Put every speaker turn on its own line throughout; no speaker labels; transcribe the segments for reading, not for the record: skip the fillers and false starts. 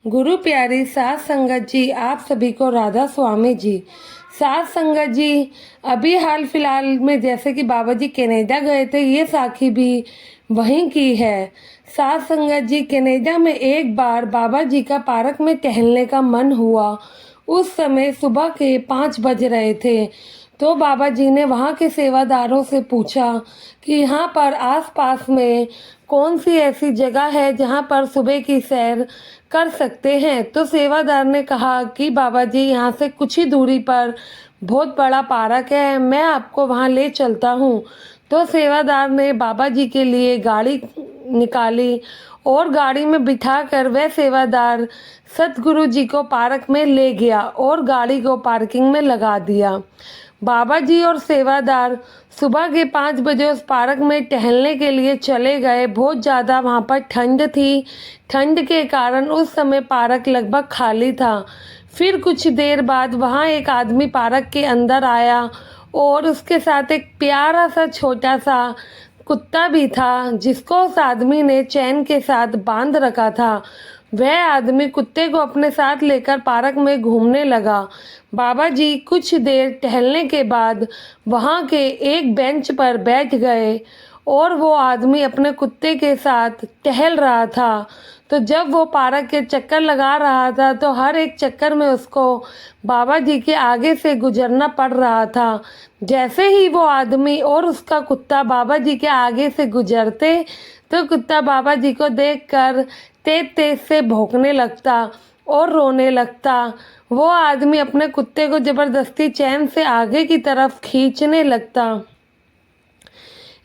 गुरु प्यारी साध संगत जी, आप सभी को राधा स्वामी जी। साध संगत जी, अभी हाल फिलहाल में जैसे कि बाबा जी कनाडा गए थे, ये साखी भी वहीं की है। साध संगत जी, कनाडा में एक बार बाबा जी का पार्क में टहलने का मन हुआ। उस समय सुबह के 5 बज रहे थे। तो बाबा जी ने वहाँ के सेवादारों से पूछा कि यहाँ पर आसपास में कौन सी ऐसी जगह है जहाँ पर सुबह की सैर कर सकते हैं। तो सेवादार ने कहा कि बाबा जी, यहाँ से कुछ ही दूरी पर बहुत बड़ा पार्क है, मैं आपको वहाँ ले चलता हूँ। तो सेवादार ने बाबा जी के लिए गाड़ी निकाली और गाड़ी में बिठाकर वह सेवादार सतगुरु जी को पार्क में ले गया और गाड़ी को पार्किंग में लगा दिया। बाबा जी और सेवादार सुबह के 5 बजे उस पार्क में टहलने के लिए चले गए। बहुत ज़्यादा वहाँ पर ठंड थी। ठंड के कारण उस समय पार्क लगभग खाली था। फिर कुछ देर बाद वहाँ एक आदमी पार्क के अंदर आया और उसके साथ एक प्यारा सा छोटा सा कुत्ता भी था, जिसको उस आदमी ने चैन के साथ बांध रखा था। वह आदमी कुत्ते को अपने साथ लेकर पार्क में घूमने लगा। बाबा जी कुछ देर टहलने के बाद वहाँ के एक बेंच पर बैठ गए और वो आदमी अपने कुत्ते के साथ टहल रहा था। तो जब वो पार्क के चक्कर लगा रहा था तो हर एक चक्कर में उसको बाबा जी के आगे से गुजरना पड़ रहा था। जैसे ही वो आदमी और उसका कुत्ता बाबा जी के आगे से गुजरते तो कुत्ता बाबा जी को देखकर तेज तेज से भौंकने लगता और रोने लगता। वो आदमी अपने कुत्ते को जबरदस्ती चैन से आगे की तरफ खींचने लगता,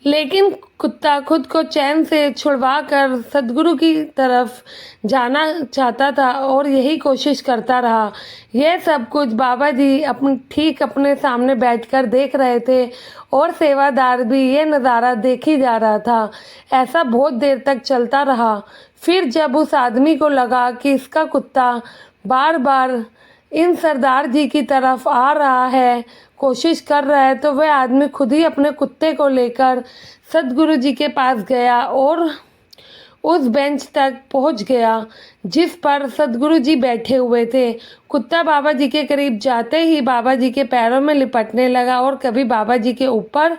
लेकिन कुत्ता खुद को चैन से छुड़वा कर सदगुरु की तरफ जाना चाहता था और यही कोशिश करता रहा। यह सब कुछ बाबा जी अपने सामने बैठकर देख रहे थे और सेवादार भी ये नज़ारा देखी जा रहा था। ऐसा बहुत देर तक चलता रहा। फिर जब उस आदमी को लगा कि इसका कुत्ता बार बार इन सरदार जी की तरफ आ रहा है, कोशिश कर रहा है, तो वह आदमी खुद ही अपने कुत्ते को लेकर सतगुरु जी के पास गया और उस बेंच तक पहुंच गया जिस पर सतगुरु जी बैठे हुए थे। कुत्ता बाबा जी के करीब जाते ही बाबा जी के पैरों में लिपटने लगा और कभी बाबा जी के ऊपर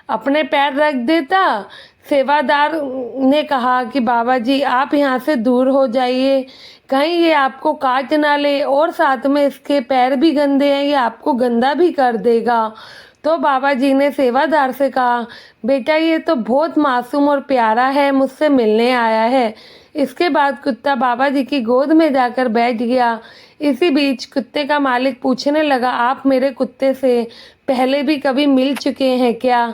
अपने पैर रख देता। सेवादार ने कहा कि बाबा जी, आप यहाँ से दूर हो जाइए, कहीं ये आपको काट ना ले, और साथ में इसके पैर भी गंदे हैं, ये आपको गंदा भी कर देगा। तो बाबा जी ने सेवादार से कहा, बेटा ये तो बहुत मासूम और प्यारा है, मुझसे मिलने आया है। इसके बाद कुत्ता बाबा जी की गोद में जाकर बैठ गया। इसी बीच कुत्ते का मालिक पूछने लगा, आप मेरे कुत्ते से पहले भी कभी मिल चुके हैं क्या,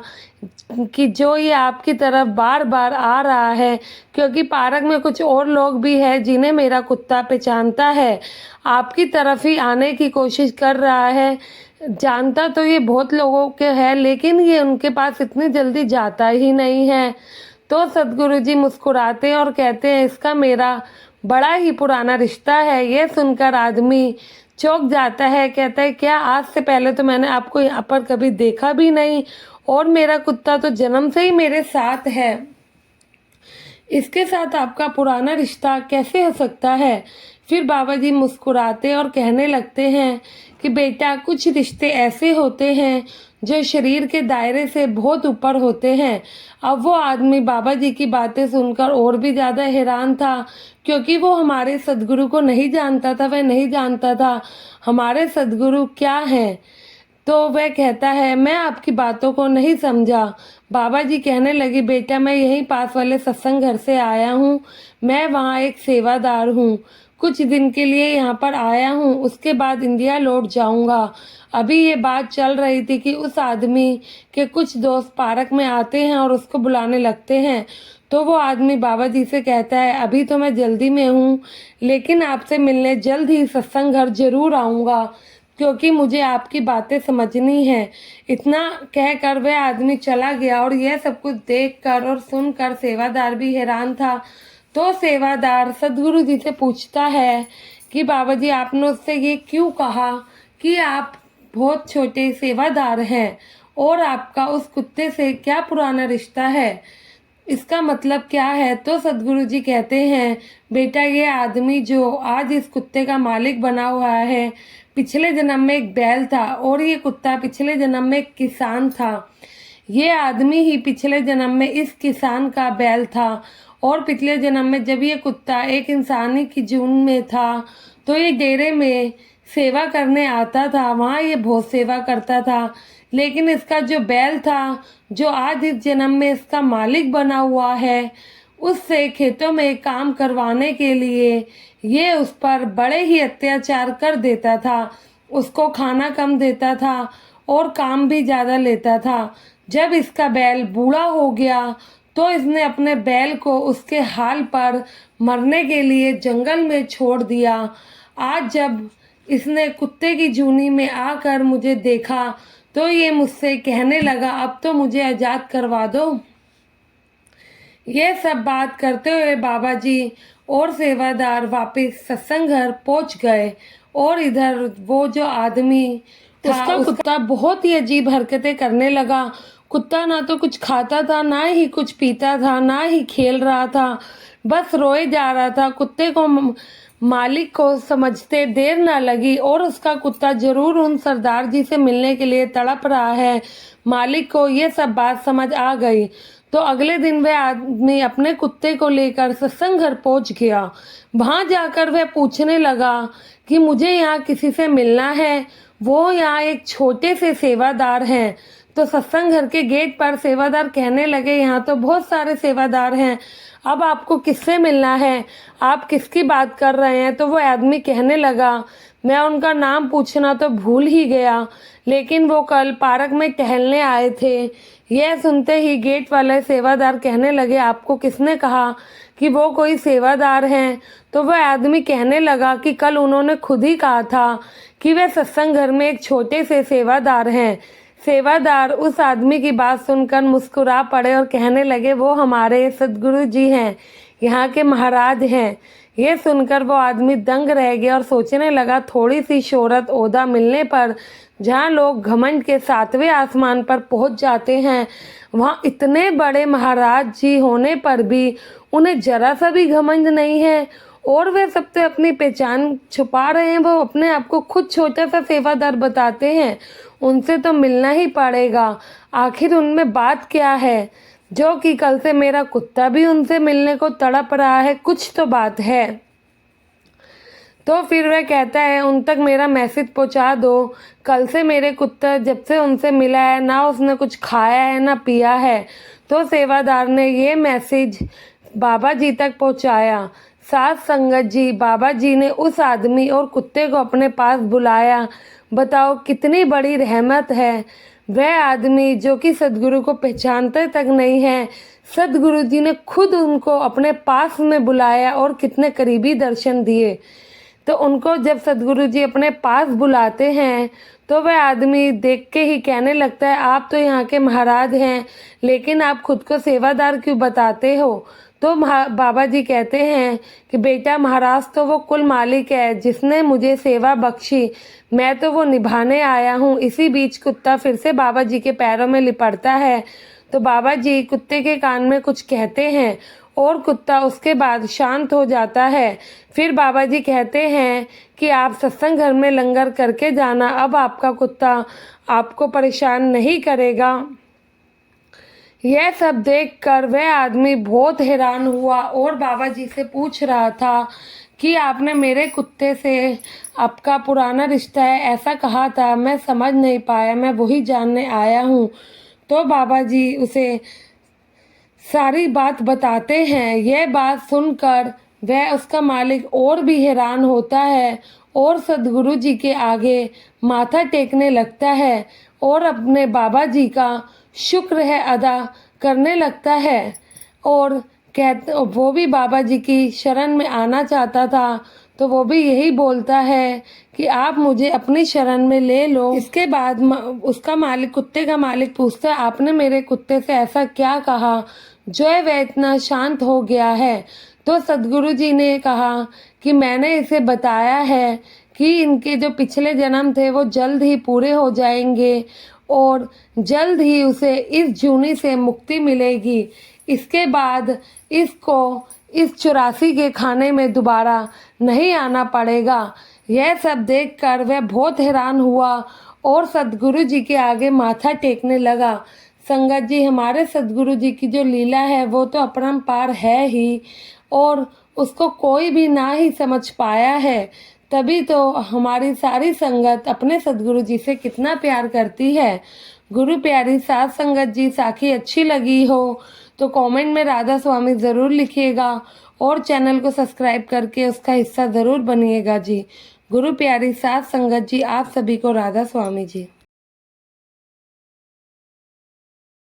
कि जो ये आपकी तरफ बार बार आ रहा है? क्योंकि पार्क में कुछ और लोग भी हैं जिन्हें मेरा कुत्ता पहचानता है, आपकी तरफ ही आने की कोशिश कर रहा है। जानता तो ये बहुत लोगों के है, लेकिन ये उनके पास इतनी जल्दी जाता ही नहीं है। तो सतगुरु जी मुस्कुराते हैं और कहते हैं, इसका मेरा बड़ा ही पुराना रिश्ता है। यह सुनकर आदमी चौंक जाता है, कहता है, क्या आज से पहले तो मैंने आपको यहाँ पर कभी देखा भी नहीं, और मेरा कुत्ता तो जन्म से ही मेरे साथ है, इसके साथ आपका पुराना रिश्ता कैसे हो सकता है? फिर बाबा जी मुस्कुराते और कहने लगते हैं कि बेटा, कुछ रिश्ते ऐसे होते हैं जो शरीर के दायरे से बहुत ऊपर होते हैं। अब वो आदमी बाबा जी की बातें सुनकर और भी ज़्यादा हैरान था, क्योंकि वो हमारे सदगुरु को नहीं जानता था। वह नहीं जानता था हमारे सदगुरु क्या हैं। तो वह कहता है, मैं आपकी बातों को नहीं समझा। बाबा जी कहने लगे, बेटा मैं यहीं पास वाले सत्संग घर से आया हूँ, मैं वहाँ एक सेवादार हूँ, कुछ दिन के लिए यहाँ पर आया हूँ, उसके बाद इंडिया लौट जाऊँगा। अभी ये बात चल रही थी कि उस आदमी के कुछ दोस्त पार्क में आते हैं और उसको बुलाने लगते हैं। तो वो आदमी बाबा जी से कहता है, अभी तो मैं जल्दी में हूँ, लेकिन आपसे मिलने जल्द ही सत्संग घर जरूर आऊँगा, क्योंकि मुझे आपकी बातें समझनी है। इतना कहकर वह आदमी चला गया और यह सब कुछ देखकर और सुनकर सेवादार भी हैरान था। तो सेवादार सदगुरु जी से पूछता है कि बाबा जी, आपने उससे ये क्यों कहा कि आप बहुत छोटे सेवादार हैं और आपका उस कुत्ते से क्या पुराना रिश्ता है? इसका मतलब क्या है? तो सदगुरु जी कहते हैं, बेटा ये आदमी जो आज इस कुत्ते का मालिक बना हुआ है, पिछले जन्म में एक बैल था और ये कुत्ता पिछले जन्म में एक किसान था। ये आदमी ही पिछले जन्म में इस किसान का बैल था और पिछले जन्म में जब ये कुत्ता एक इंसानी की जून में था तो ये डेरे में सेवा करने आता था, वहाँ ये बहुत सेवा करता था। लेकिन इसका जो बैल था, जो आज इस जन्म में इसका मालिक बना हुआ है, उससे खेतों में काम करवाने के लिए ये उस पर बड़े ही अत्याचार कर देता था। उसको खाना कम देता था और काम भी ज़्यादा लेता था। जब इसका बैल बूढ़ा हो गया तो इसने अपने बैल को उसके हाल पर मरने के लिए जंगल में छोड़ दिया। आज जब इसने कुत्ते की जूनी में आकर मुझे देखा तो ये मुझसे कहने लगा, अब तो मुझे आज़ाद करवा दो। ये सब बात करते हुए बाबा जी और सेवादार वापस सत्संग घर पहुंच गए और इधर वो जो आदमी था उसका कुत्ता बहुत ही अजीब हरकतें करने लगा। कुत्ता ना तो कुछ खाता था, ना ही कुछ पीता था, ना ही खेल रहा था, बस रोए जा रहा था। कुत्ते को मालिक को समझते देर ना लगी और उसका कुत्ता जरूर उन सरदार जी से मिलने के लिए तड़प रहा है। मालिक को ये सब बात समझ आ गई तो अगले दिन वह आदमी अपने कुत्ते को लेकर सत्संग घर पहुंच गया। वहां जाकर वह पूछने लगा कि मुझे यहाँ किसी से मिलना है। वो यहाँ एक छोटे से सेवादार हैं। तो सत्संग घर के गेट पर सेवादार कहने लगे, यहाँ तो बहुत सारे सेवादार हैं, अब आपको किससे मिलना है, आप किसकी बात कर रहे हैं? तो वो आदमी कहने लगा, मैं उनका नाम पूछना तो भूल ही गया, लेकिन वो कल पार्क में टहलने आए थे। यह सुनते ही गेट वाले सेवादार कहने लगे, आपको किसने कहा कि वो कोई सेवादार हैं? तो वह आदमी कहने लगा कि कल उन्होंने खुद ही कहा था कि वे सत्संग घर में एक छोटे से सेवादार हैं। सेवादार उस आदमी की बात सुनकर मुस्कुरा पड़े और कहने लगे, वो हमारे सदगुरु जी हैं, यहाँ के महाराज हैं। ये सुनकर वो आदमी दंग रह गया और सोचने लगा, थोड़ी सी शोहरत ओहदा मिलने पर जहाँ लोग घमंड के 7वें आसमान पर पहुँच जाते हैं, वहाँ इतने बड़े महाराज जी होने पर भी उन्हें जरा सा भी घमंड नहीं है और वे सबसे अपनी पहचान छुपा रहे हैं। वो अपने आप को खुद छोटा सा सेवादार बताते हैं। उनसे तो मिलना ही पड़ेगा। आखिर उनमें बात क्या है जो कि कल से मेरा कुत्ता भी उनसे मिलने को तड़प रहा है? कुछ तो बात है। तो फिर वह कहता है, उन तक मेरा मैसेज पहुंचा दो। कल से मेरे कुत्ता जब से उनसे मिला है, ना उसने कुछ खाया है ना पिया है। तो सेवादार ने ये मैसेज बाबा जी तक पहुंचाया। साथ संगत जी, बाबा जी ने उस आदमी और कुत्ते को अपने पास बुलाया। बताओ कितनी बड़ी रहमत है। वह आदमी जो कि सदगुरु को पहचानते तक नहीं है, सदगुरु जी ने खुद उनको अपने पास में बुलाया और कितने करीबी दर्शन दिए। तो उनको जब सदगुरु जी अपने पास बुलाते हैं तो वह आदमी देख के ही कहने लगता है, आप तो यहाँ के महाराज हैं, लेकिन आप खुद को सेवादार क्यों बताते हो? तो बाबा जी कहते हैं कि बेटा, महाराज तो वो कुल मालिक है जिसने मुझे सेवा बख्शी, मैं तो वो निभाने आया हूँ। इसी बीच कुत्ता फिर से बाबा जी के पैरों में लिपटता है। तो बाबा जी कुत्ते के कान में कुछ कहते हैं और कुत्ता उसके बाद शांत हो जाता है। फिर बाबा जी कहते हैं कि आप सत्संग घर में लंगर करके जाना, अब आपका कुत्ता आपको परेशान नहीं करेगा। यह सब देखकर वह आदमी बहुत हैरान हुआ और बाबा जी से पूछ रहा था कि आपने मेरे कुत्ते से आपका पुराना रिश्ता है ऐसा कहा था, मैं समझ नहीं पाया, मैं वही जानने आया हूँ। तो बाबा जी उसे सारी बात बताते हैं। यह बात सुनकर वह उसका मालिक और भी हैरान होता है और सदगुरु जी के आगे माथा टेकने लगता है और अपने बाबा जी का शुक्र है अदा करने लगता है और वो भी बाबा जी की शरण में आना चाहता था। तो वो भी यही बोलता है कि आप मुझे अपनी शरण में ले लो। इसके बाद उसका मालिक, कुत्ते का मालिक पूछता है, आपने मेरे कुत्ते से ऐसा क्या कहा जो है वह इतना शांत हो गया है? तो सदगुरु जी ने कहा कि मैंने इसे बताया है कि इनके जो पिछले जन्म थे वो जल्द ही पूरे हो जाएंगे और जल्द ही उसे इस जूनी से मुक्ति मिलेगी। इसके बाद इसको इस 84 के खाने में दोबारा नहीं आना पड़ेगा। यह सब देखकर वह बहुत हैरान हुआ और सद्गुरु जी के आगे माथा टेकने लगा। संगत जी, हमारे सद्गुरु जी की जो लीला है वो तो अपरंपार है ही, और उसको कोई भी ना ही समझ पाया है। तभी तो हमारी सारी संगत अपने सद्गुरु जी से कितना प्यार करती है। गुरु प्यारी साध संगत जी, साखी अच्छी लगी हो तो कमेंट में राधा स्वामी ज़रूर लिखिएगा और चैनल को सब्सक्राइब करके उसका हिस्सा ज़रूर बनिएगा जी। गुरु प्यारी साध संगत जी, आप सभी को राधा स्वामी जी।